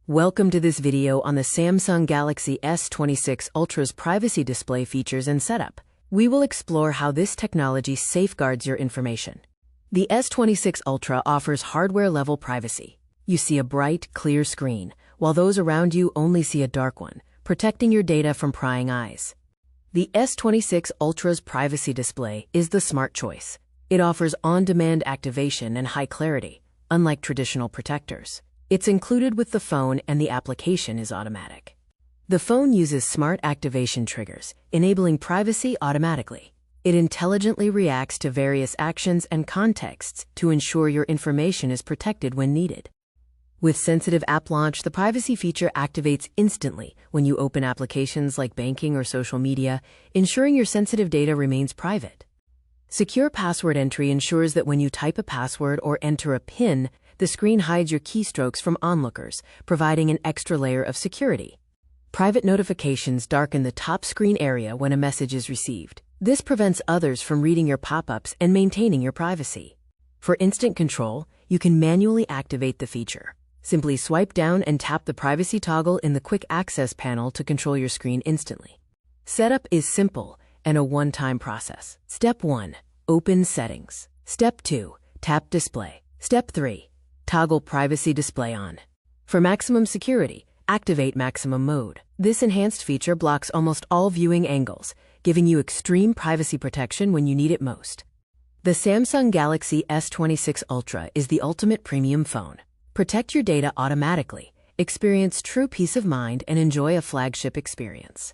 Welcome to this video on the Samsung Galaxy S26 Ultra's privacy display features and setup. We will explore how this technology safeguards your information. The S26 Ultra offers hardware-level privacy. You see a bright, clear screen, while those around you only see a dark one, protecting your data from prying eyes. The S26 Ultra's privacy display is the smart choice. It offers on-demand activation and high clarity, unlike traditional protectors. It's included with the phone and the application is automatic. The phone uses smart activation triggers, enabling privacy automatically. It intelligently reacts to various actions and contexts to ensure your information is protected when needed. With sensitive app launch, the privacy feature activates instantly when you open applications like banking or social media, ensuring your sensitive data remains private. Secure password entry ensures that when you type a password or enter a PIN, the screen hides your keystrokes from onlookers, providing an extra layer of security. Private notifications darken the top screen area when a message is received. This prevents others from reading your pop-ups and maintaining your privacy. For instant control, you can manually activate the feature. Simply swipe down and tap the privacy toggle in the quick access panel to control your screen instantly. Setup is simple and a one-time process. Step 1. Open Settings. Step 2. Tap Display. Step 3. Toggle Privacy Display on. For maximum security, activate Maximum Mode. This enhanced feature blocks almost all viewing angles, giving you extreme privacy protection when you need it most. The Samsung Galaxy S26 Ultra is the ultimate premium phone. Protect your data automatically, experience true peace of mind, and enjoy a flagship experience.